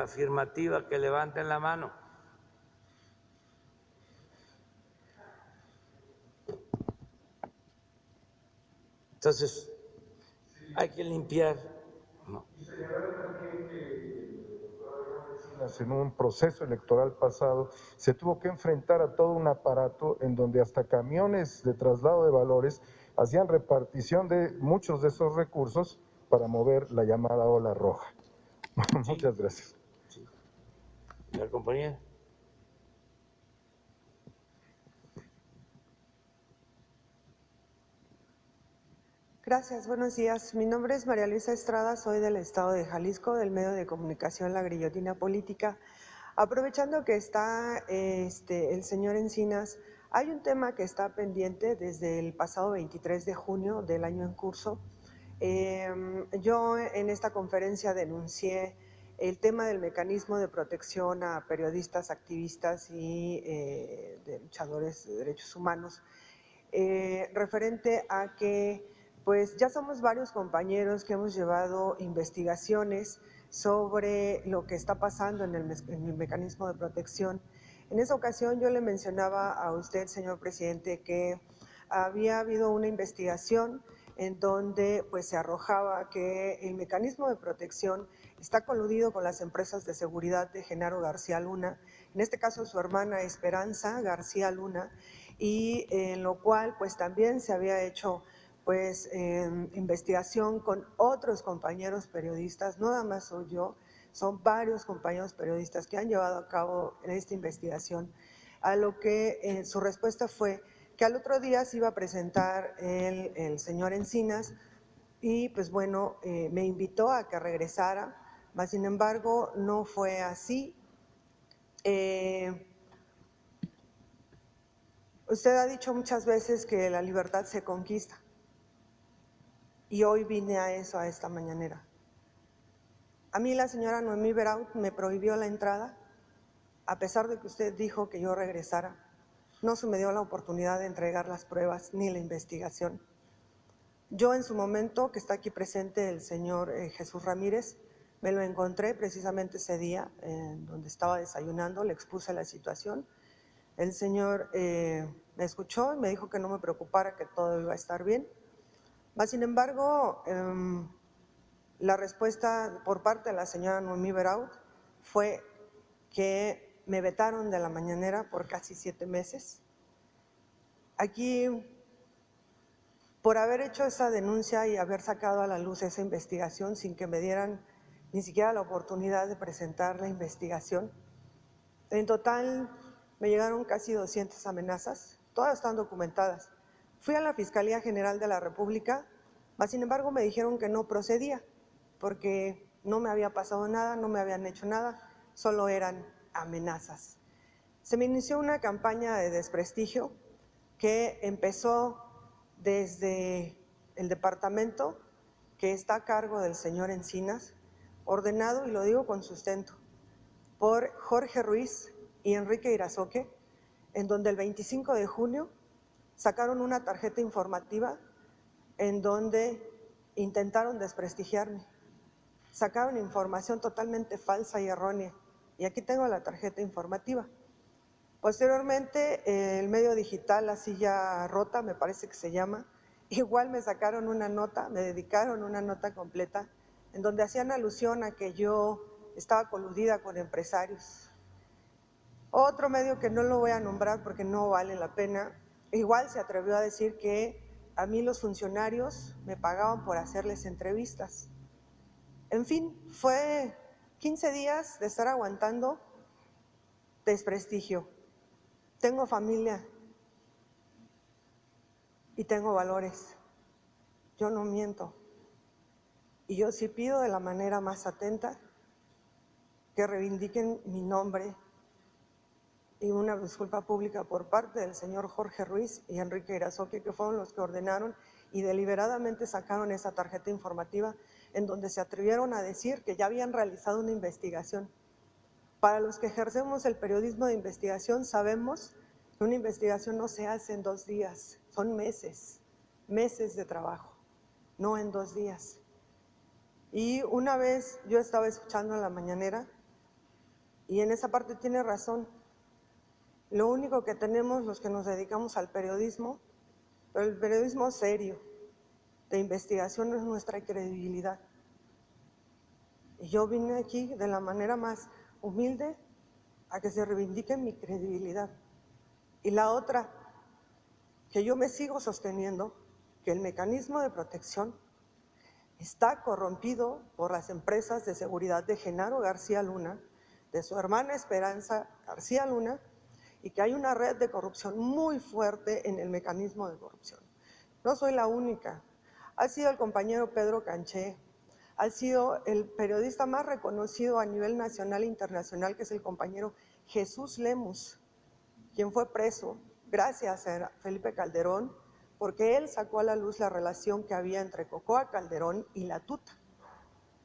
afirmativa que levanten la mano. Entonces, hay que limpiar. No. En un proceso electoral pasado se tuvo que enfrentar a todo un aparato en donde hasta camiones de traslado de valores hacían repartición de muchos de esos recursos para mover la llamada ola roja. Sí. Muchas gracias. Sí. ¿La compañera? Gracias, buenos días. Mi nombre es María Luisa Estrada, soy del estado de Jalisco, del medio de comunicación La Grillotina Política. Aprovechando que está el señor Encinas, hay un tema que está pendiente desde el pasado 23 de junio del año en curso. Yo en esta conferencia denuncié el tema del mecanismo de protección a periodistas, activistas y de luchadores de derechos humanos, referente a que pues ya somos varios compañeros que hemos llevado investigaciones sobre lo que está pasando en el mecanismo de protección. En esa ocasión yo le mencionaba a usted, señor presidente, que había habido una investigación en donde pues se arrojaba que el mecanismo de protección está coludido con las empresas de seguridad de Genaro García Luna, en este caso su hermana Esperanza García Luna, y en lo cual pues también se había hecho pues investigación con otros compañeros periodistas, no nada más soy yo, son varios compañeros periodistas que han llevado a cabo esta investigación, a lo que su respuesta fue que al otro día se iba a presentar el señor Encinas y pues bueno, me invitó a que regresara, mas sin embargo no fue así. Usted ha dicho muchas veces que la libertad se conquista y hoy vine a eso, a esta mañanera. A mí la señora Noemí Beraut me prohibió la entrada, a pesar de que usted dijo que yo regresara. No se me dio la oportunidad de entregar las pruebas ni la investigación. Yo en su momento, que está aquí presente el señor Jesús Ramírez, me lo encontré precisamente ese día donde estaba desayunando, le expuse la situación. El señor me escuchó y me dijo que no me preocupara, que todo iba a estar bien. Mas, sin embargo, la respuesta por parte de la señora Noemí Beraut fue que me vetaron de la mañanera por casi 7 meses. Aquí, por haber hecho esa denuncia y haber sacado a la luz esa investigación sin que me dieran ni siquiera la oportunidad de presentar la investigación, en total me llegaron casi 200 amenazas, todas están documentadas. Fui a la Fiscalía General de la República, mas sin embargo me dijeron que no procedía, porque no me había pasado nada, no me habían hecho nada, solo eran amenazas. Se me inició una campaña de desprestigio que empezó desde el departamento que está a cargo del señor Encinas, ordenado, y lo digo con sustento, por Jorge Ruiz y Enrique Irazoque, en donde el 25 de junio sacaron una tarjeta informativa en donde intentaron desprestigiarme. Sacaron información totalmente falsa y errónea. Y aquí tengo la tarjeta informativa. Posteriormente, el medio digital, La Silla Rota, me parece que se llama, igual me sacaron una nota, me dedicaron una nota completa, en donde hacían alusión a que yo estaba coludida con empresarios. Otro medio que no lo voy a nombrar porque no vale la pena, igual se atrevió a decir que a mí los funcionarios me pagaban por hacerles entrevistas. En fin, fue 15 días de estar aguantando desprestigio. Tengo familia y tengo valores. Yo no miento. Y yo sí pido de la manera más atenta que reivindiquen mi nombre y una disculpa pública por parte del señor Jorge Ruiz y Enrique Irazoque, que fueron los que ordenaron y deliberadamente sacaron esa tarjeta informativa en donde se atrevieron a decir que ya habían realizado una investigación. Para los que ejercemos el periodismo de investigación sabemos que una investigación no se hace en 2 días, son meses, meses de trabajo, no en 2 días. Y una vez yo estaba escuchando en la mañanera Y en esa parte tiene razón. Lo único que tenemos los que nos dedicamos al periodismo, pero el periodismo serio, de investigación, es nuestra credibilidad. Y yo vine aquí de la manera más humilde a que se reivindique mi credibilidad. Y la otra, que yo me sigo sosteniendo, que el mecanismo de protección está corrompido por las empresas de seguridad de Genaro García Luna, de su hermana Esperanza García Luna, y que hay una red de corrupción muy fuerte en el mecanismo de corrupción. No soy la única. Ha sido el compañero Pedro Canché, ha sido el periodista más reconocido a nivel nacional e internacional, que es el compañero Jesús Lemus, quien fue preso gracias a Felipe Calderón, porque él sacó a la luz la relación que había entre Cocoa Calderón y la Tuta.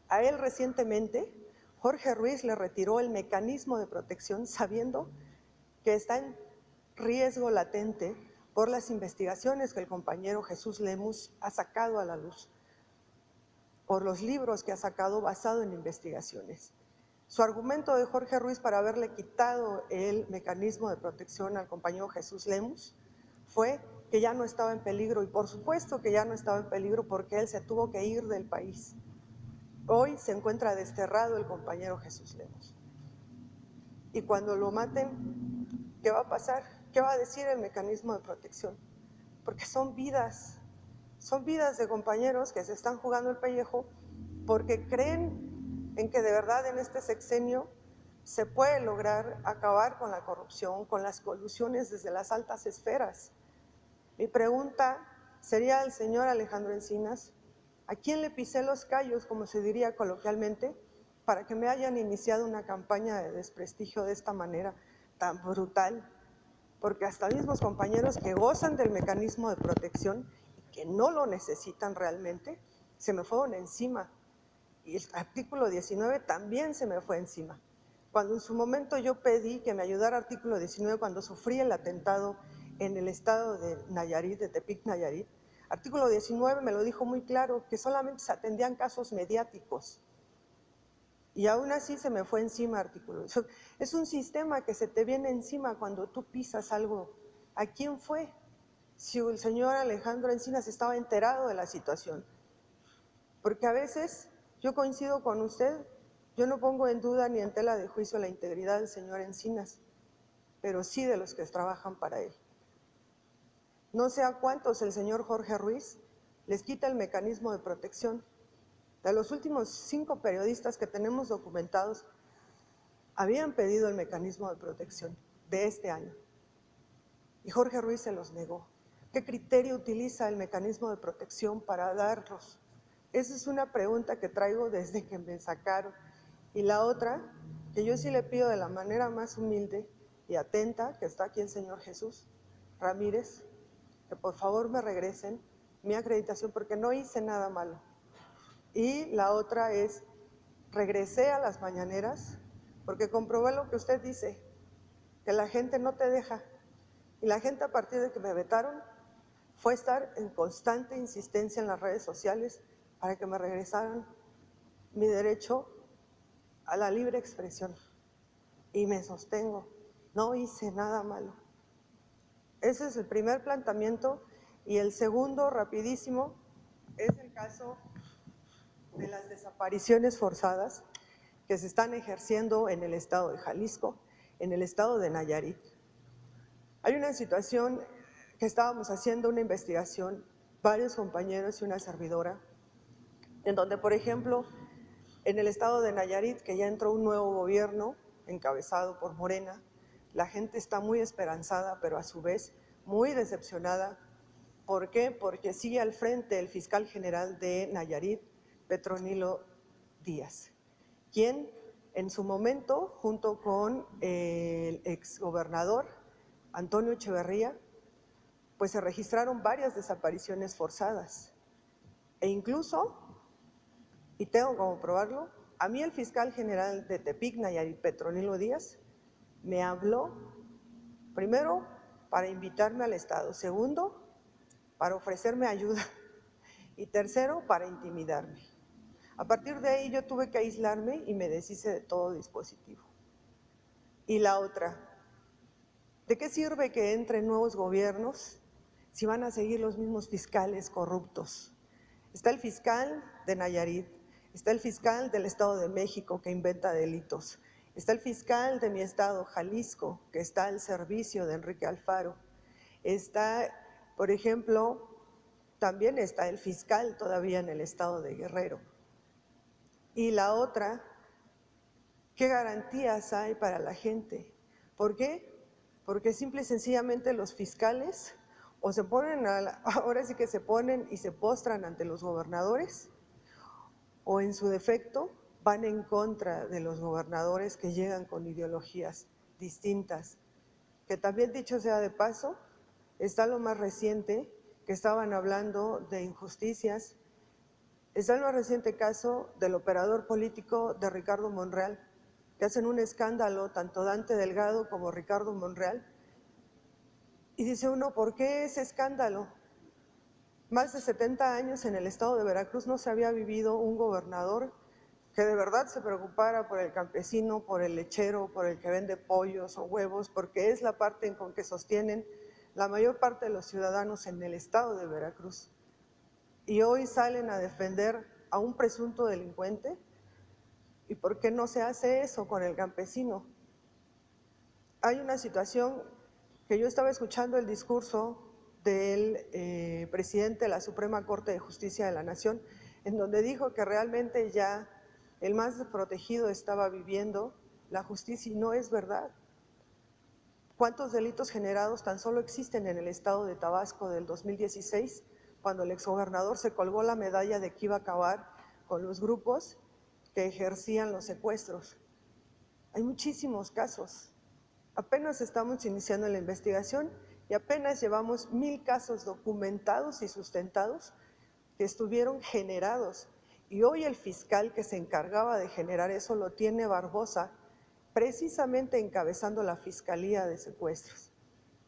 A él recientemente, Jorge Ruiz le retiró el mecanismo de protección sabiendo que está en riesgo latente por las investigaciones que el compañero Jesús Lemus ha sacado a la luz, por los libros que ha sacado basado en investigaciones. Su argumento de Jorge Ruiz para haberle quitado el mecanismo de protección al compañero Jesús Lemus fue que ya no estaba en peligro, y por supuesto que ya no estaba en peligro porque él se tuvo que ir del país. Hoy se encuentra desterrado el compañero Jesús Lemus. Y cuando lo maten, ¿qué va a pasar? ¿Qué va a decir el mecanismo de protección? Porque son vidas de compañeros que se están jugando el pellejo porque creen en que de verdad en este sexenio se puede lograr acabar con la corrupción, con las colusiones desde las altas esferas. Mi pregunta sería al señor Alejandro Encinas: ¿a quién le pisé los callos, como se diría coloquialmente, para que me hayan iniciado una campaña de desprestigio de esta manera tan brutal? Porque hasta mismos compañeros que gozan del mecanismo de protección y que no lo necesitan realmente, se me fueron encima. Y el artículo 19 también se me fue encima. Cuando en su momento yo pedí que me ayudara artículo 19 cuando sufrí el atentado en el estado de Nayarit, de Tepic, Nayarit, artículo 19 me lo dijo muy claro, que solamente se atendían casos mediáticos. Y aún así se me fue encima artículo. Es un sistema que se te viene encima cuando tú pisas algo. ¿A quién fue? Si el señor Alejandro Encinas estaba enterado de la situación. Porque a veces yo coincido con usted, yo no pongo en duda ni en tela de juicio la integridad del señor Encinas, pero sí de los que trabajan para él. No sé a cuántos el señor Jorge Ruiz les quita el mecanismo de protección. De los últimos 5 periodistas que tenemos documentados, habían pedido el mecanismo de protección de este año. Y Jorge Ruiz se los negó. ¿Qué criterio utiliza el mecanismo de protección para darlos? Esa es una pregunta que traigo desde que me sacaron. Y la otra, que yo sí le pido de la manera más humilde y atenta, que está aquí el señor Jesús Ramírez, que por favor me regresen mi acreditación porque no hice nada malo. Y la otra es, regresé a las mañaneras porque comprobé lo que usted dice, que la gente no te deja. Y la gente, a partir de que me vetaron, fue estar en constante insistencia en las redes sociales para que me regresaran mi derecho a la libre expresión. Y me sostengo, no hice nada malo. Ese es el primer planteamiento. Y el segundo, rapidísimo, es el caso de las desapariciones forzadas que se están ejerciendo en el estado de Jalisco, en el estado de Nayarit. Hay una situación que estábamos haciendo una investigación, varios compañeros y una servidora, en donde, por ejemplo, en el estado de Nayarit, que ya entró un nuevo gobierno encabezado por Morena, la gente está muy esperanzada, pero a su vez muy decepcionada. ¿Por qué? Porque sigue al frente el fiscal general de Nayarit, Petronilo Díaz, quien en su momento, junto con el exgobernador Antonio Echeverría, pues se registraron varias desapariciones forzadas. E incluso, y tengo como probarlo, a mí el fiscal general de Tepic, Nayarit, Petronilo Díaz, me habló, primero, para invitarme al estado, segundo, para ofrecerme ayuda, y tercero, para intimidarme. A partir de ahí yo tuve que aislarme y me deshice de todo dispositivo. Y la otra, ¿de qué sirve que entren nuevos gobiernos si van a seguir los mismos fiscales corruptos? Está el fiscal de Nayarit, está el fiscal del Estado de México que inventa delitos, está el fiscal de mi estado, Jalisco, que está al servicio de Enrique Alfaro, está, por ejemplo, también está el fiscal todavía en el estado de Guerrero. Y la otra, ¿qué garantías hay para la gente? ¿Por qué? Porque simple y sencillamente los fiscales o se ponen, ahora sí que se ponen y se postran ante los gobernadores, o en su defecto van en contra de los gobernadores que llegan con ideologías distintas. Que también, dicho sea de paso, está lo más reciente, que estaban hablando de injusticias, está el más reciente caso del operador político de Ricardo Monreal, que hacen un escándalo, tanto Dante Delgado como Ricardo Monreal, y dice uno, ¿por qué ese escándalo? Más de 70 años en el estado de Veracruz no se había vivido un gobernador que de verdad se preocupara por el campesino, por el lechero, por el que vende pollos o huevos, porque es la parte con que sostienen la mayor parte de los ciudadanos en el estado de Veracruz. Y hoy salen a defender a un presunto delincuente. ¿Y por qué no se hace eso con el campesino? Hay una situación que yo estaba escuchando el discurso del presidente de la Suprema Corte de Justicia de la Nación, en donde dijo que realmente ya el más protegido estaba viviendo la justicia, y no es verdad. ¿Cuántos delitos generados tan solo existen en el estado de Tabasco del 2016, cuando el exgobernador se colgó la medalla de que iba a acabar con los grupos que ejercían los secuestros? Hay muchísimos casos. Apenas estamos iniciando la investigación y apenas llevamos 1000 casos documentados y sustentados que estuvieron generados. Y hoy el fiscal que se encargaba de generar eso lo tiene Barbosa, precisamente encabezando la Fiscalía de Secuestros.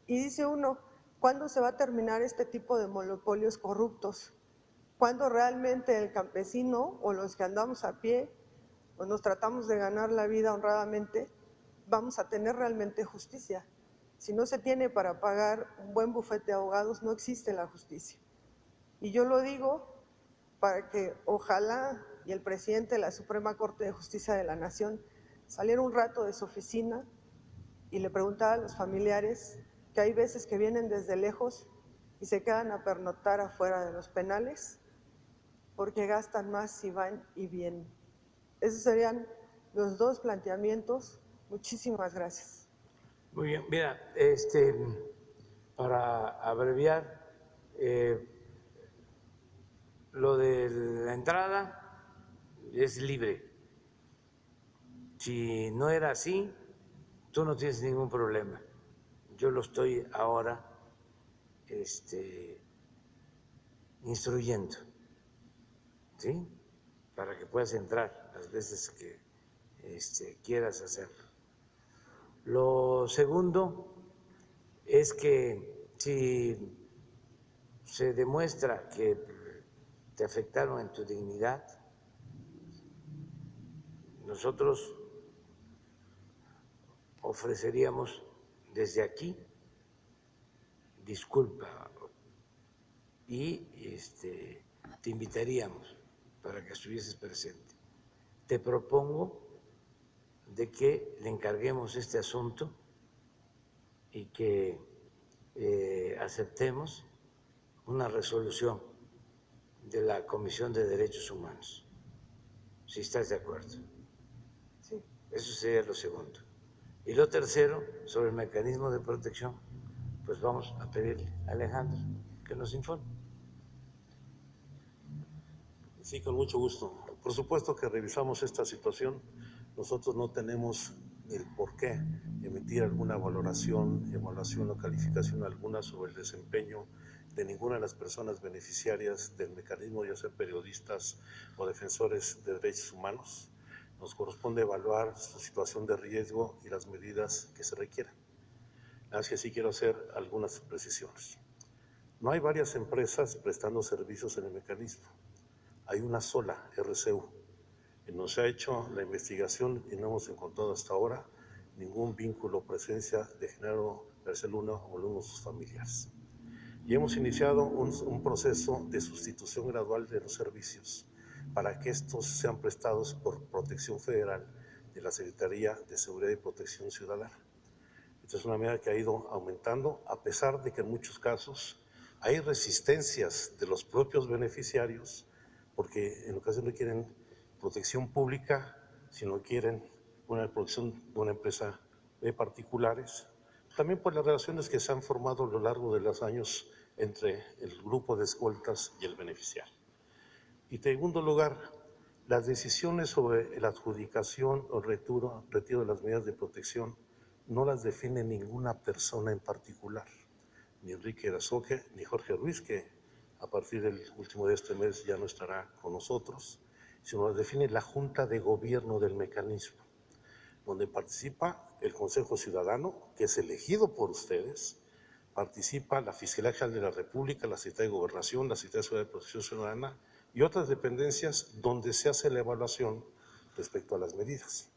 Y dice uno, ¿cuándo se va a terminar este tipo de monopolios corruptos? ¿Cuándo realmente el campesino o los que andamos a pie o nos tratamos de ganar la vida honradamente, vamos a tener realmente justicia? Si no se tiene para pagar un buen bufete de abogados, no existe la justicia. Y yo lo digo para que ojalá y el presidente de la Suprema Corte de Justicia de la Nación saliera un rato de su oficina y le preguntara a los familiares que hay veces que vienen desde lejos y se quedan a pernoctar afuera de los penales porque gastan más si van y vienen. Esos serían los dos planteamientos. Muchísimas gracias. Muy bien, mira, para abreviar, lo de la entrada es libre. Si no era así, tú no tienes ningún problema. Yo lo estoy ahora instruyendo, ¿sí? Para que puedas entrar las veces que quieras hacerlo. Lo segundo es que si se demuestra que te afectaron en tu dignidad, nosotros ofreceríamos desde aquí disculpa y te invitaríamos para que estuvieses presente. Te propongo de que le encarguemos este asunto y que aceptemos una resolución de la Comisión de Derechos Humanos, si estás de acuerdo. Sí. Eso sería lo segundo. Y lo tercero, sobre el mecanismo de protección, pues vamos a pedirle a Alejandro que nos informe. Sí, con mucho gusto. Por supuesto que revisamos esta situación. Nosotros no tenemos el por qué emitir alguna valoración o calificación alguna sobre el desempeño de ninguna de las personas beneficiarias del mecanismo, ya sea periodistas o defensores de derechos humanos. Nos corresponde evaluar su situación de riesgo y las medidas que se requieran. Nada más que sí quiero hacer algunas precisiones. No hay varias empresas prestando servicios en el mecanismo. Hay una sola, RCU. No se ha hecho la investigación y no hemos encontrado hasta ahora ningún vínculo o presencia de género Barcelona o algunos de sus familiares. Y hemos iniciado un proceso de sustitución gradual de los servicios para que estos sean prestados por Protección Federal de la Secretaría de Seguridad y Protección Ciudadana. Esta es una medida que ha ido aumentando, a pesar de que en muchos casos hay resistencias de los propios beneficiarios, porque en ocasiones no quieren protección pública, sino quieren una protección de una empresa de particulares. También por las relaciones que se han formado a lo largo de los años entre el grupo de escoltas y el beneficiario. Y en segundo lugar, las decisiones sobre la adjudicación o retiro de las medidas de protección no las define ninguna persona en particular, ni Enrique Erazoque, ni Jorge Ruiz, que a partir del último de este mes ya no estará con nosotros, sino las define la Junta de Gobierno del mecanismo, donde participa el Consejo Ciudadano, que es elegido por ustedes, participa la Fiscalía General de la República, la Secretaría de Gobernación, la Secretaría de Seguridad y Protección Ciudadana y otras dependencias donde se hace la evaluación respecto a las medidas.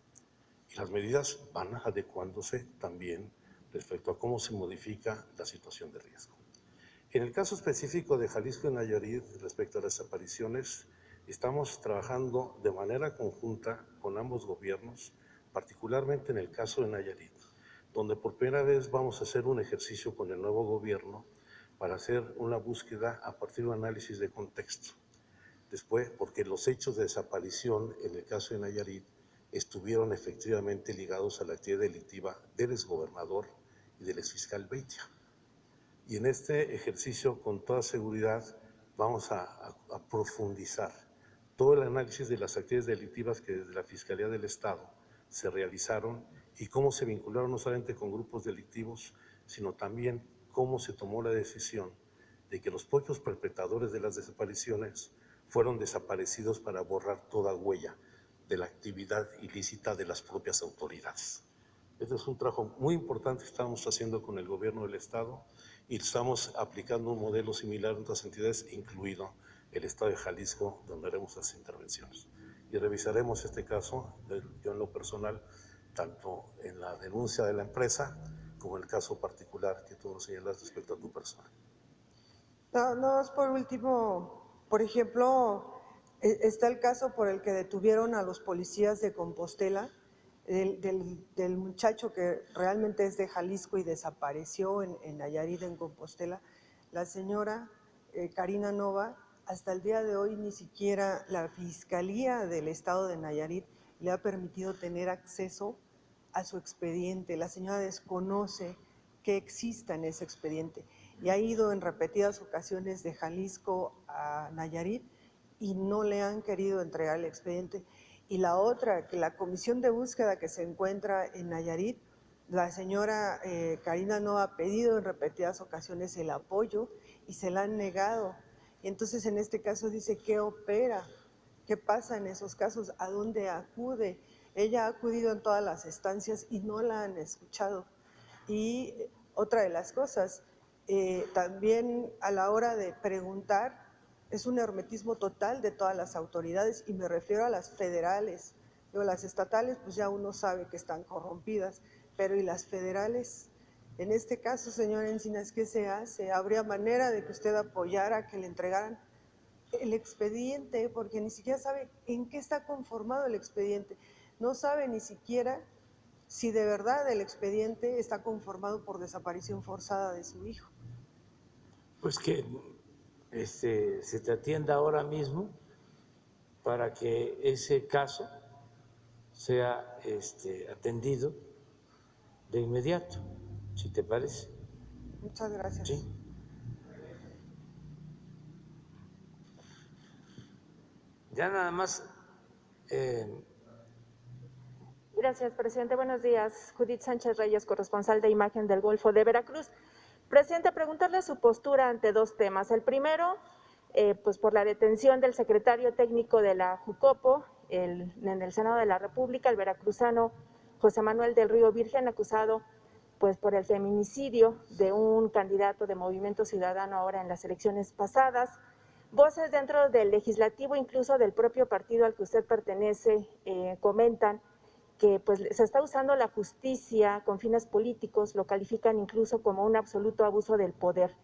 Y las medidas van adecuándose también respecto a cómo se modifica la situación de riesgo. En el caso específico de Jalisco y Nayarit, respecto a las desapariciones, estamos trabajando de manera conjunta con ambos gobiernos, particularmente en el caso de Nayarit, donde por primera vez vamos a hacer un ejercicio con el nuevo gobierno para hacer una búsqueda a partir de un análisis de contexto. Después, porque los hechos de desaparición en el caso de Nayarit estuvieron efectivamente ligados a la actividad delictiva del exgobernador y del exfiscal Beitia. Y en este ejercicio, con toda seguridad, vamos a profundizar todo el análisis de las actividades delictivas que desde la Fiscalía del Estado se realizaron y cómo se vincularon no solamente con grupos delictivos, sino también cómo se tomó la decisión de que los propios perpetradores de las desapariciones fueron desaparecidos para borrar toda huella de la actividad ilícita de las propias autoridades. Este es un trabajo muy importante que estamos haciendo con el gobierno del Estado y estamos aplicando un modelo similar en otras entidades, incluido el Estado de Jalisco, donde haremos las intervenciones. Y revisaremos este caso, yo en lo personal, tanto en la denuncia de la empresa como en el caso particular que tú nos señalas respecto a tu persona. No, por último, por ejemplo, está el caso por el que detuvieron a los policías de Compostela, del muchacho que realmente es de Jalisco y desapareció en Nayarit, en Compostela. La señora Karina Nova, hasta el día de hoy ni siquiera la Fiscalía del Estado de Nayarit le ha permitido tener acceso a su expediente. La señora desconoce que exista en ese expediente y ha ido en repetidas ocasiones de Jalisco a Nayarit y no le han querido entregar el expediente. Y la otra, que la comisión de búsqueda que se encuentra en Nayarit, la señora Karina no ha pedido en repetidas ocasiones el apoyo y se la han negado. Y entonces en este caso dice, ¿qué opera? ¿Qué pasa en esos casos? ¿A dónde acude? Ella ha acudido en todas las estancias y no la han escuchado. Y otra de las cosas, también a la hora de preguntar, es un hermetismo total de todas las autoridades y me refiero a las federales. Digo, las estatales pues ya uno sabe que están corrompidas, pero ¿y las federales? En este caso, señor Encinas, ¿qué se hace? ¿Habría manera de que usted apoyara que le entregaran el expediente? Porque ni siquiera sabe en qué está conformado el expediente. No sabe ni siquiera si de verdad el expediente está conformado por desaparición forzada de su hijo. Pues que se te atienda ahora mismo para que ese caso sea atendido de inmediato, si te parece. Muchas gracias. Sí. Ya nada más. Gracias, presidente. Buenos días. Judith Sánchez Reyes, corresponsal de Imagen del Golfo de Veracruz. Presidente, preguntarle su postura ante dos temas. El primero, pues por la detención del secretario técnico de la Jucopo en el Senado de la República, el veracruzano José Manuel del Río Virgen, acusado pues por el feminicidio de un candidato de Movimiento Ciudadano ahora en las elecciones pasadas. Voces dentro del legislativo, incluso del propio partido al que usted pertenece, comentan que pues se está usando la justicia con fines políticos, lo califican incluso como un absoluto abuso del poder.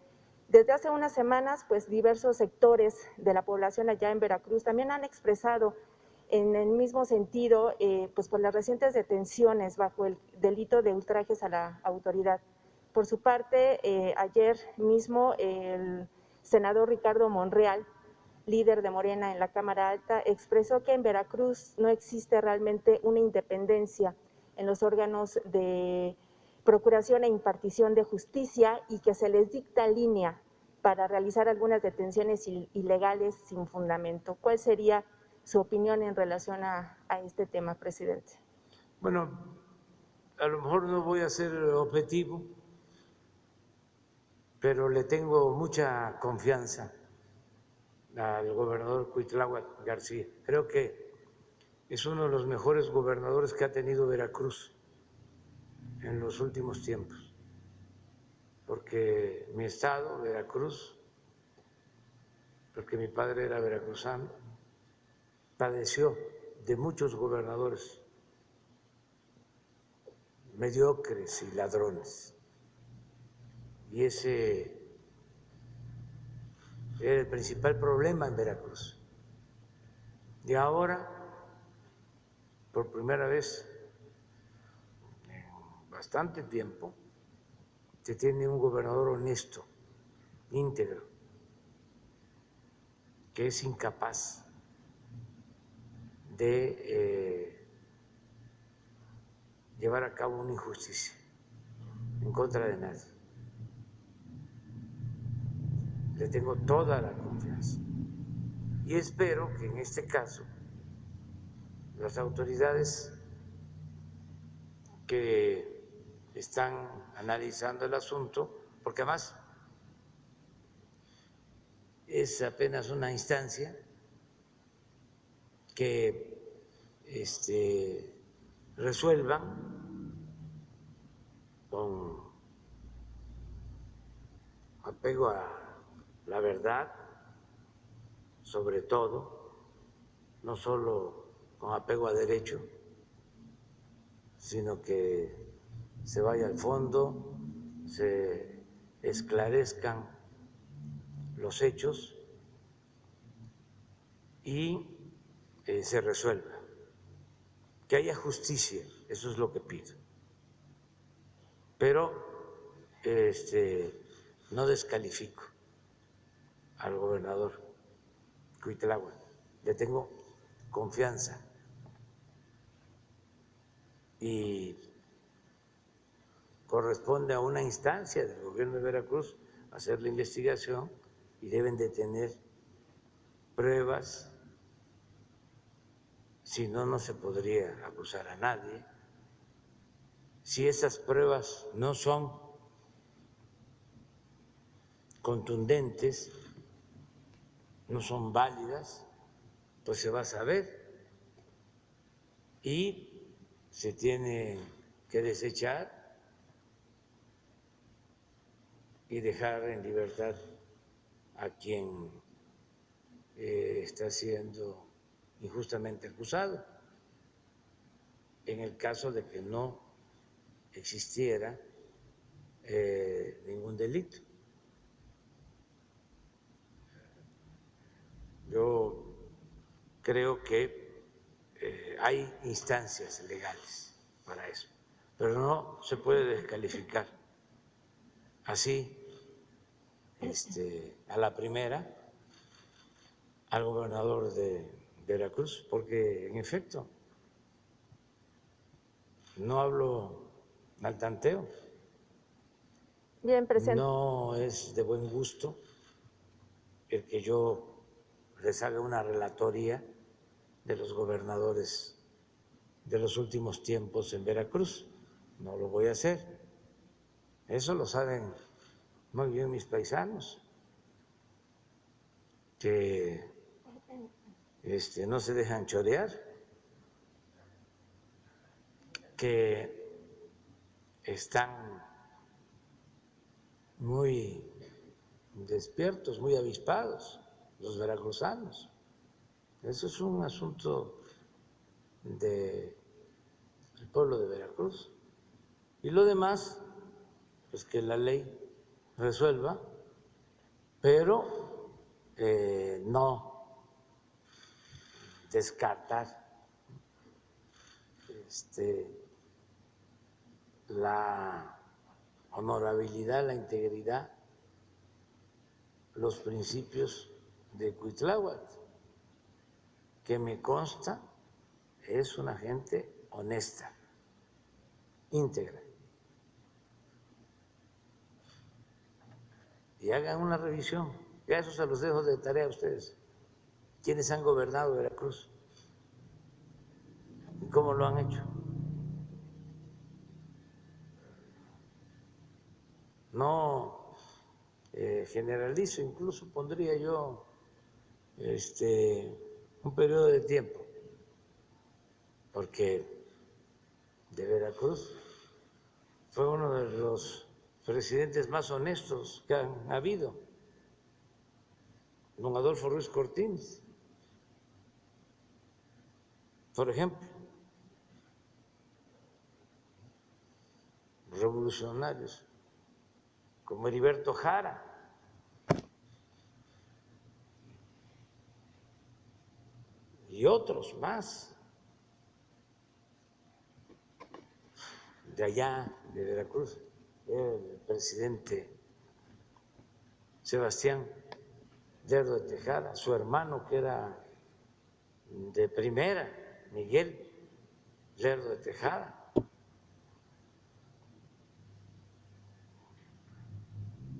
Desde hace unas semanas, pues diversos sectores de la población allá en Veracruz también han expresado en el mismo sentido, pues por las recientes detenciones bajo el delito de ultrajes a la autoridad. Por su parte, ayer mismo el senador Ricardo Monreal, líder de Morena en la Cámara Alta, expresó que en Veracruz no existe realmente una independencia en los órganos de procuración e impartición de justicia y que se les dicta línea para realizar algunas detenciones ilegales sin fundamento. ¿Cuál sería su opinión en relación a este tema, presidente? Bueno, a lo mejor no voy a ser objetivo, pero le tengo mucha confianza al gobernador Cuitláhuac García. Creo que es uno de los mejores gobernadores que ha tenido Veracruz en los últimos tiempos, porque mi estado, Veracruz, porque mi padre era veracruzano, padeció de muchos gobernadores mediocres y ladrones, y ese era el principal problema en Veracruz. Y ahora, por primera vez en bastante tiempo, se tiene un gobernador honesto, íntegro, que es incapaz de llevar a cabo una injusticia en contra de nadie. Le tengo toda la confianza y espero que en este caso las autoridades que están analizando el asunto, porque además es apenas una instancia que resuelvan con apego a la verdad, sobre todo, no solo con apego a derecho, sino que se vaya al fondo, se esclarezcan los hechos y se resuelva, que haya justicia, eso es lo que pido. Pero no descalifico al gobernador Cuitláhuac, le tengo confianza y corresponde a una instancia del gobierno de Veracruz hacer la investigación y deben de tener pruebas, si no, no se podría acusar a nadie. Si esas pruebas no son contundentes, no son válidas, pues se va a saber y se tiene que desechar y dejar en libertad a quien está siendo injustamente acusado, en el caso de que no existiera ningún delito. Yo creo que hay instancias legales para eso, pero no se puede descalificar así a la primera al gobernador de Veracruz, porque en efecto no hablo al tanteo. Bien, presidente. No es de buen gusto el que yo les haga una relatoría de los gobernadores de los últimos tiempos en Veracruz. No lo voy a hacer. Eso lo saben muy bien mis paisanos, que no se dejan chorear, que están muy despiertos, muy avispados, los veracruzanos. Eso es un asunto de el pueblo de Veracruz. Y lo demás, pues que la ley resuelva, pero no descartar la honorabilidad, la integridad, los principios de Cuitláhuac, que me consta es una gente honesta, íntegra. Y hagan una revisión, ya eso se los dejo de tarea a ustedes, quienes han gobernado Veracruz y cómo lo han hecho. No generalizo, incluso pondría yo un periodo de tiempo, porque de Veracruz fue uno de los presidentes más honestos que han habido, don Adolfo Ruiz Cortines, por ejemplo, revolucionarios como Heriberto Jara, y otros más de allá, de Veracruz, el presidente Sebastián Lerdo de Tejada, su hermano que era de primera, Miguel Lerdo de Tejada,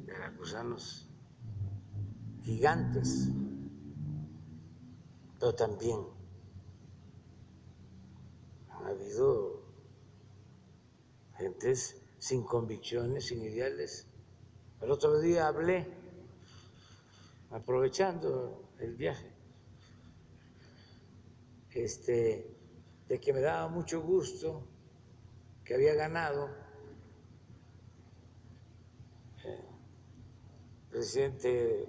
veracruzanos gigantes, pero también ha habido gentes sin convicciones, sin ideales. El otro día hablé, aprovechando el viaje, de que me daba mucho gusto que había ganado presidente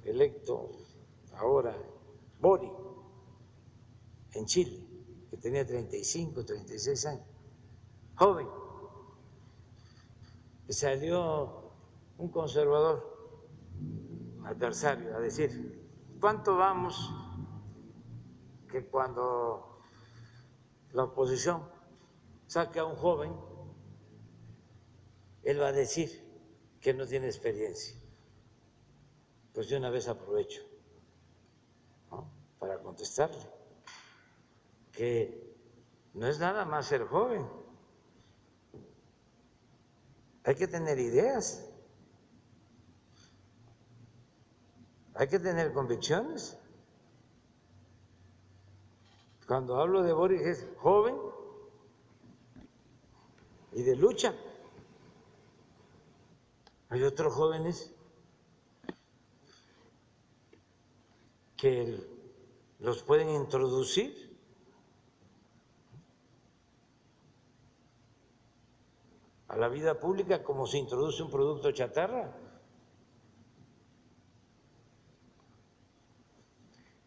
electo ahora, Boric, en Chile, que tenía 35, 36 años, joven, y salió un conservador adversario a decir, ¿cuánto vamos que cuando la oposición saque a un joven, él va a decir que no tiene experiencia? Pues de una vez aprovecho, ¿no?, para contestarle que no es nada más ser joven, hay que tener ideas, hay que tener convicciones. Cuando hablo de Boric es joven y de lucha. Hay otros jóvenes que los pueden introducir a la vida pública como se introduce un producto chatarra.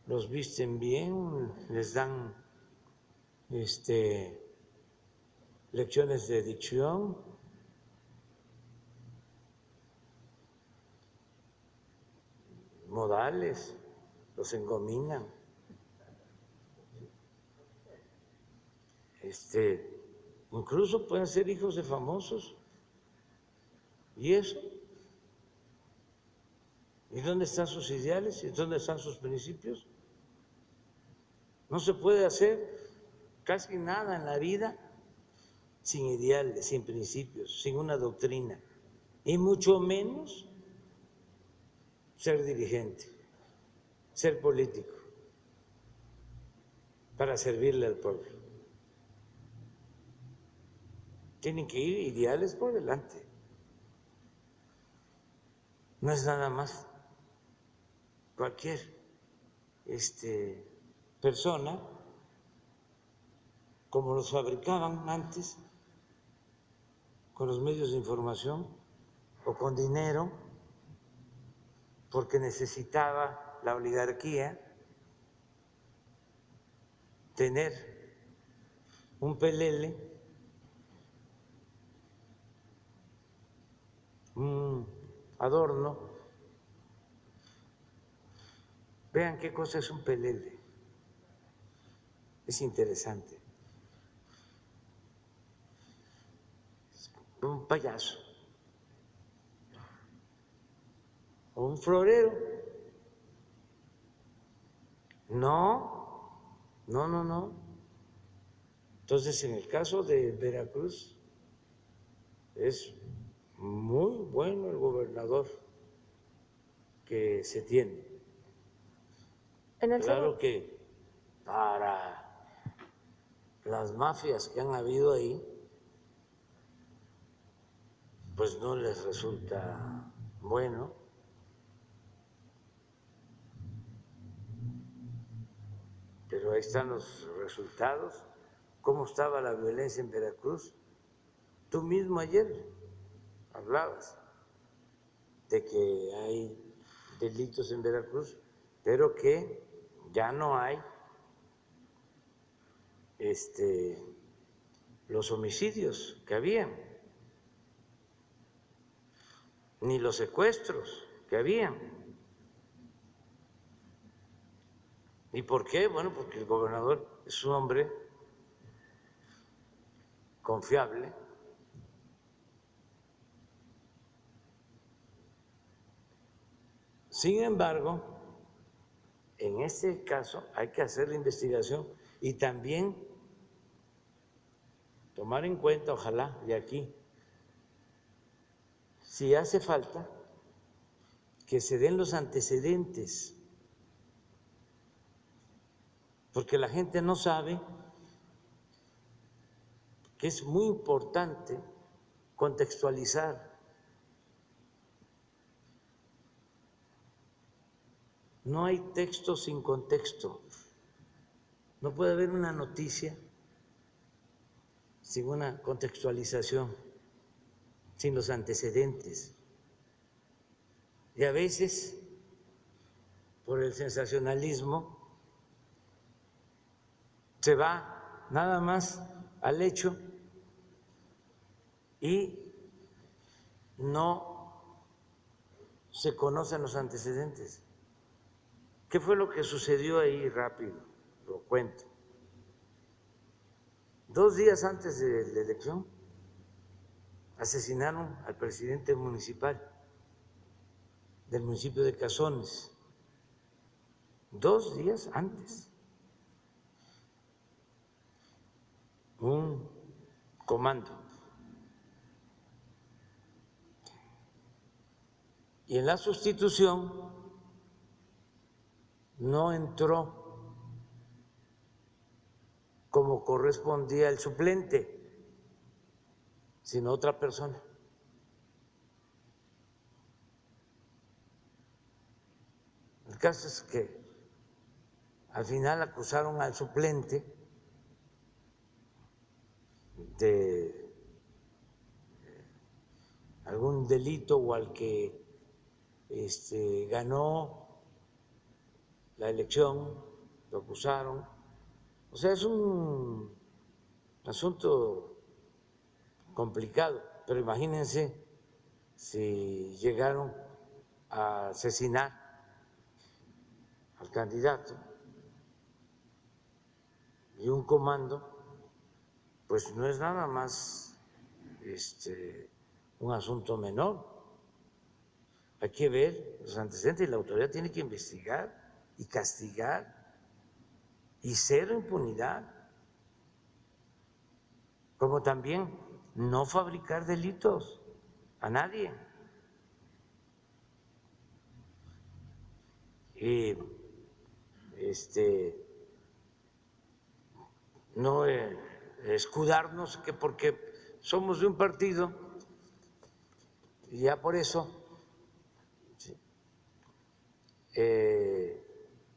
Los visten bien, les dan lecciones de dicción, modales, los engominan. Incluso pueden ser hijos de famosos. ¿Y eso? ¿Y dónde están sus ideales? ¿Y dónde están sus principios? No se puede hacer casi nada en la vida sin ideales, sin principios, sin una doctrina, y mucho menos ser dirigente, ser político, para servirle al pueblo. Tienen que ir ideales por delante. No es nada más cualquier persona como los fabricaban antes, con los medios de información o con dinero, porque necesitaba la oligarquía tener un pelele, un adorno. Vean qué cosa es un pelele. Es interesante. Un payaso o un florero. No. Entonces, en el caso de Veracruz, es muy bueno el gobernador que se tiene. Claro que para las mafias que han habido ahí, pues no les resulta bueno. Pero ahí están los resultados. ¿Cómo estaba la violencia en Veracruz? Tú mismo ayer hablabas de que hay delitos en Veracruz, pero que ya no hay los homicidios que habían, ni los secuestros que habían. ¿Y por qué? Bueno, porque el gobernador es un hombre confiable. Sin embargo, en este caso hay que hacer la investigación y también tomar en cuenta, ojalá, de aquí, si hace falta, que se den los antecedentes, porque la gente no sabe que es muy importante contextualizar. No hay texto sin contexto. No puede haber una noticia sin una contextualización, sin los antecedentes. Y a veces, por el sensacionalismo, se va nada más al hecho y no se conocen los antecedentes. ¿Qué fue lo que sucedió ahí? Rápido, lo cuento. 2 días antes de la elección, asesinaron al presidente municipal del municipio de Cazones. 2 días antes. Un comando. Y en la sustitución no entró como correspondía el suplente, sino otra persona. El caso es que al final acusaron al suplente de algún delito o al que ganó la elección, lo acusaron. O sea, es un asunto complicado, pero imagínense si llegaron a asesinar al candidato y un comando, pues no es nada más un asunto menor. Hay que ver los antecedentes y la autoridad tiene que investigar y castigar y cero impunidad, como también no fabricar delitos a nadie. Y no escudarnos que porque somos de un partido y ya por eso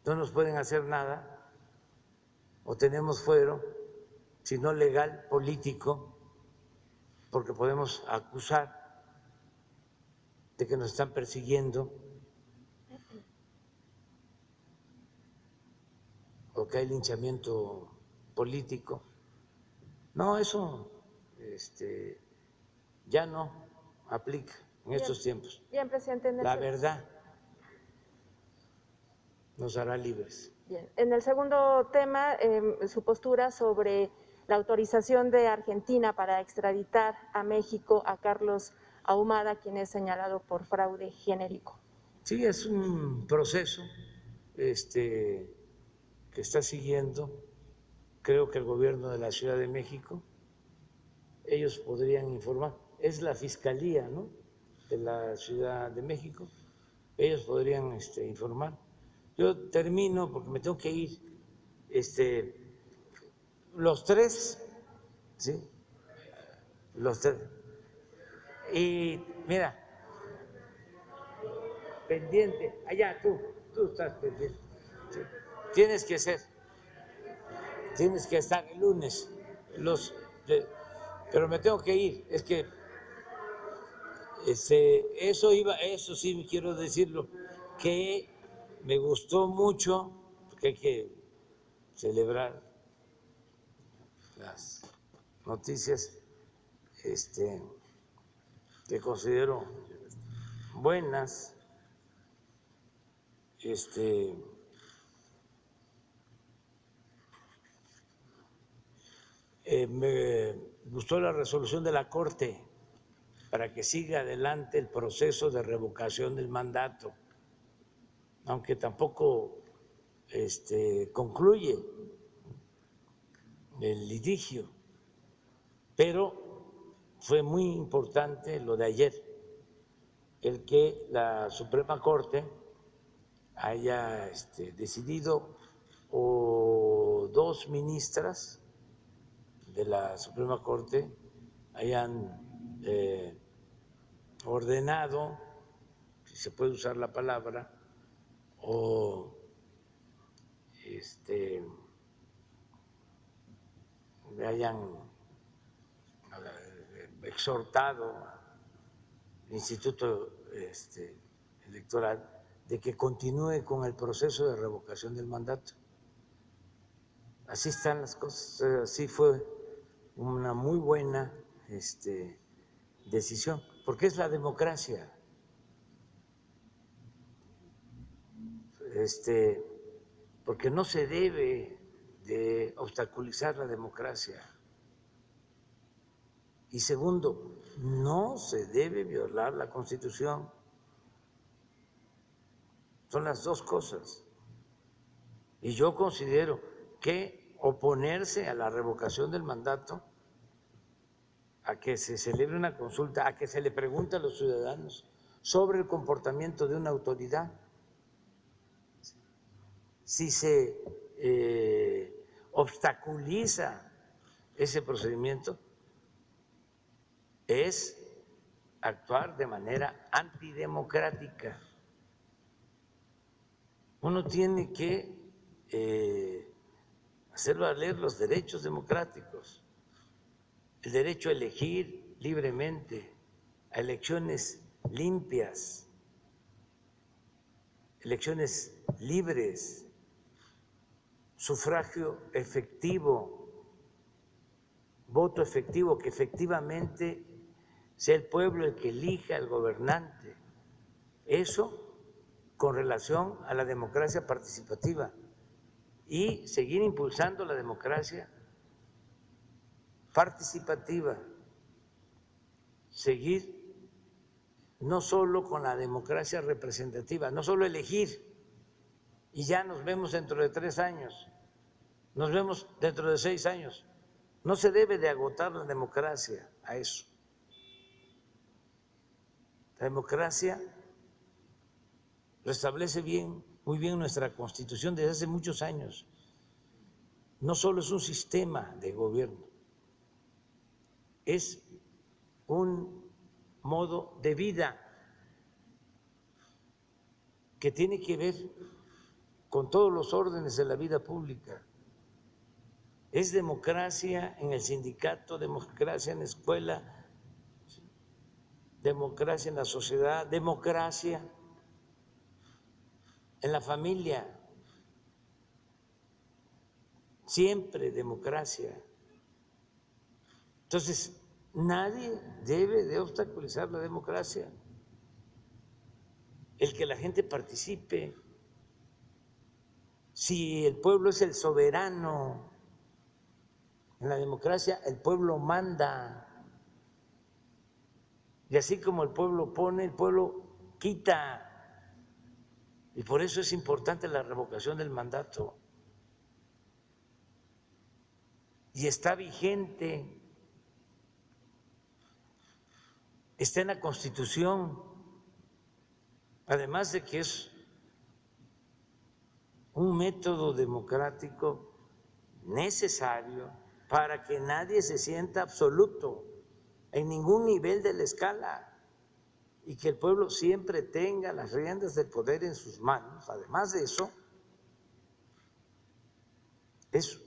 no nos pueden hacer nada o tenemos fuero, sino legal, político, porque podemos acusar de que nos están persiguiendo o que hay linchamiento político. No, eso ya no aplica en estos tiempos. Bien, presidente. La verdad nos hará libres. Bien. En el segundo tema, su postura sobre la autorización de Argentina para extraditar a México a Carlos Ahumada, quien es señalado por fraude genérico. Sí, es un proceso que está siguiendo, creo que el gobierno de la Ciudad de México, ellos podrían informar, es la Fiscalía, ¿no?, de la Ciudad de México, ellos podrían informar. Yo termino porque me tengo que ir. Los tres, ¿sí? Los tres. Y mira, pendiente, allá tú estás pendiente. ¿Sí? Tienes que estar el lunes. Pero me tengo que ir. Es que eso sí quiero decirlo, que me gustó mucho, porque hay que celebrar las noticias que considero buenas. Me gustó la resolución de la Corte para que siga adelante el proceso de revocación del mandato, aunque tampoco concluye el litigio, pero fue muy importante lo de ayer, el que la Suprema Corte haya decidido, o dos ministras de la Suprema Corte hayan ordenado, si se puede usar la palabra, o hayan exhortado al Instituto Electoral de que continúe con el proceso de revocación del mandato. Así están las cosas, así fue una muy buena decisión, porque es la democracia. Porque no se debe de obstaculizar la democracia. Y segundo, no se debe violar la Constitución. Son las dos cosas. Y yo considero que oponerse a la revocación del mandato, a que se celebre una consulta, a que se le pregunte a los ciudadanos sobre el comportamiento de una autoridad, si se obstaculiza ese procedimiento, es actuar de manera antidemocrática. Uno tiene que hacer valer los derechos democráticos, el derecho a elegir libremente, a elecciones limpias, elecciones libres, sufragio efectivo, voto efectivo, que efectivamente sea el pueblo el que elija al gobernante. Eso con relación a la democracia participativa, y seguir impulsando la democracia participativa, seguir no solo con la democracia representativa, no solo elegir y ya nos vemos dentro de 3 años, nos vemos dentro de 6 años. No se debe de agotar la democracia a eso. La democracia lo establece muy bien nuestra Constitución desde hace muchos años. No solo es un sistema de gobierno, es un modo de vida que tiene que ver con todos los órdenes de la vida pública. Es democracia en el sindicato, democracia en la escuela, democracia en la sociedad, democracia en la familia, siempre democracia. Entonces, nadie debe de obstaculizar la democracia. El que la gente participe. Si el pueblo es el soberano en la democracia, el pueblo manda. Y así como el pueblo pone, el pueblo quita. Y por eso es importante la revocación del mandato. Y está vigente, está en la Constitución, además de que es un método democrático necesario para que nadie se sienta absoluto en ningún nivel de la escala y que el pueblo siempre tenga las riendas del poder en sus manos. Además de eso, es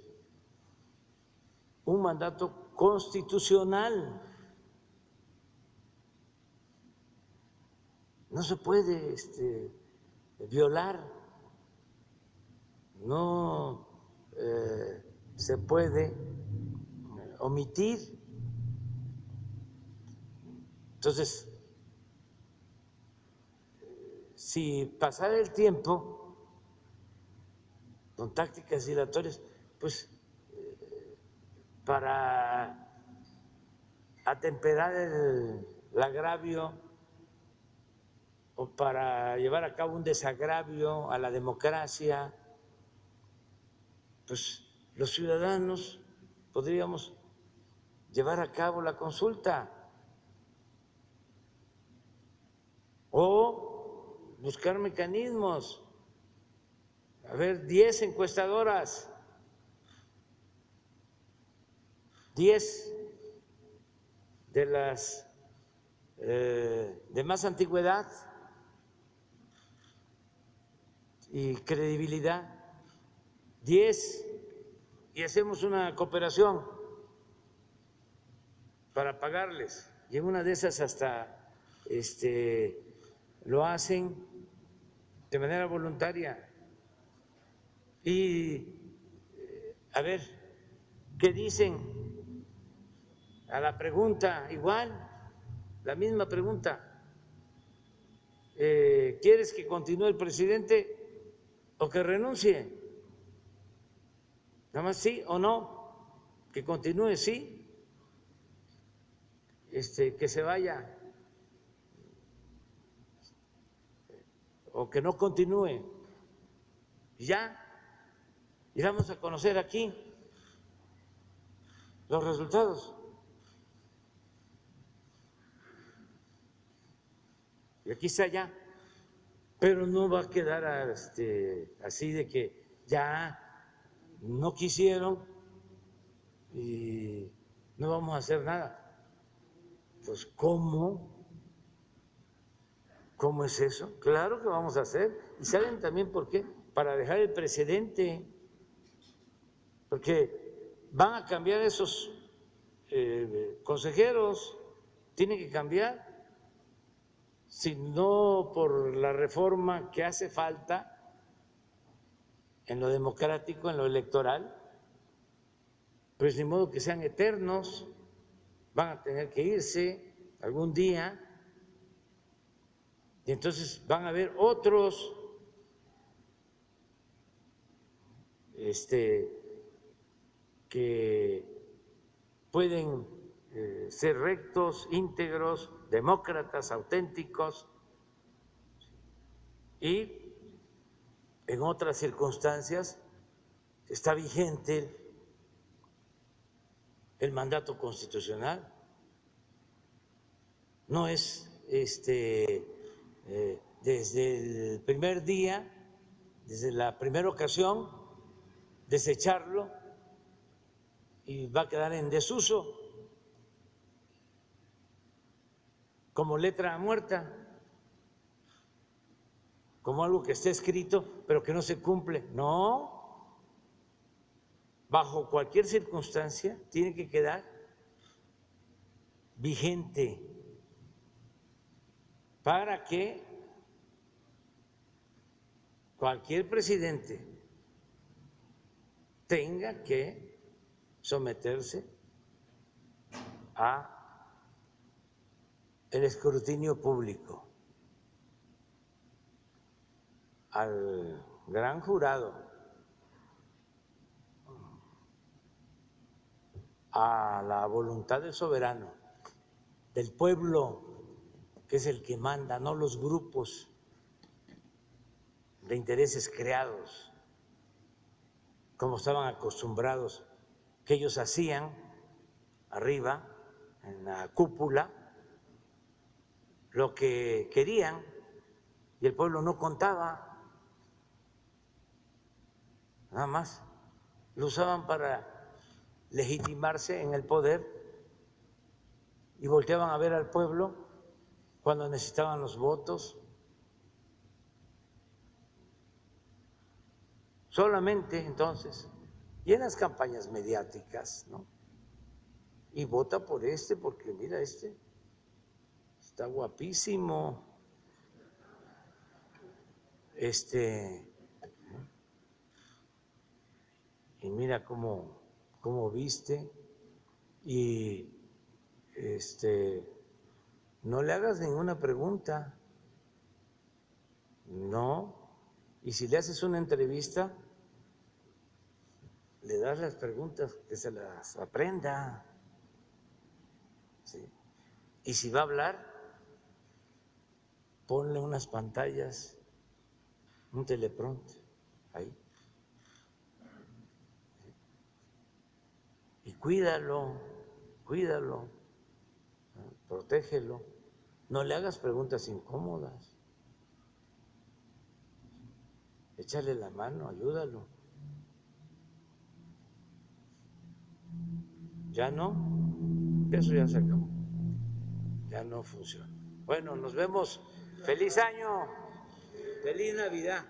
un mandato constitucional. No se puede violar, no se puede omitir. Entonces, si pasara el tiempo con tácticas dilatorias, pues para atemperar el agravio o para llevar a cabo un desagravio a la democracia, pues los ciudadanos podríamos llevar a cabo la consulta o buscar mecanismos. A ver, 10 encuestadoras, 10 de las de más antigüedad y credibilidad, 10, y hacemos una cooperación para pagarles. Y en una de esas hasta lo hacen de manera voluntaria. Y a ver, ¿qué dicen a la pregunta? Igual, la misma pregunta. ¿Quieres que continúe el presidente o que renuncie? Nada más sí o no, que continúe, sí, que se vaya o que no continúe. Ya, y vamos a conocer aquí los resultados. Y aquí está ya, pero no va a quedar así de que ya no quisieron y no vamos a hacer nada. Pues ¿cómo es eso? Claro que vamos a hacer. ¿Y saben también por qué? Para dejar el precedente, porque van a cambiar esos consejeros, tienen que cambiar, si no por la reforma que hace falta en lo democrático, en lo electoral, pues ni modo que sean eternos, van a tener que irse algún día y entonces van a haber otros que pueden ser rectos, íntegros, demócratas, auténticos, y en otras circunstancias está vigente el mandato constitucional. No es desde el primer día, desde la primera ocasión, desecharlo y va a quedar en desuso como letra muerta, como algo que está escrito pero que no se cumple. No, bajo cualquier circunstancia tiene que quedar vigente para que cualquier presidente tenga que someterse a el escrutinio público, al gran jurado, a la voluntad del soberano, del pueblo, que es el que manda, no los grupos de intereses creados, como estaban acostumbrados, que ellos hacían arriba, en la cúpula, lo que querían y el pueblo no contaba, nada más, lo usaban para legitimarse en el poder y volteaban a ver al pueblo cuando necesitaban los votos. Solamente entonces, y en las campañas mediáticas, ¿no? Y vota por este porque mira, este está guapísimo, y mira cómo viste, y no le hagas ninguna pregunta, no, y si le haces una entrevista, le das las preguntas, que se las aprenda, ¿sí? Y si va a hablar, ponle unas pantallas, un teleprompter ahí, y cuídalo, protégelo, no le hagas preguntas incómodas, échale la mano, ayúdalo. Ya no, eso ya se acabó, ya no funciona. Bueno, nos vemos, feliz año, feliz Navidad.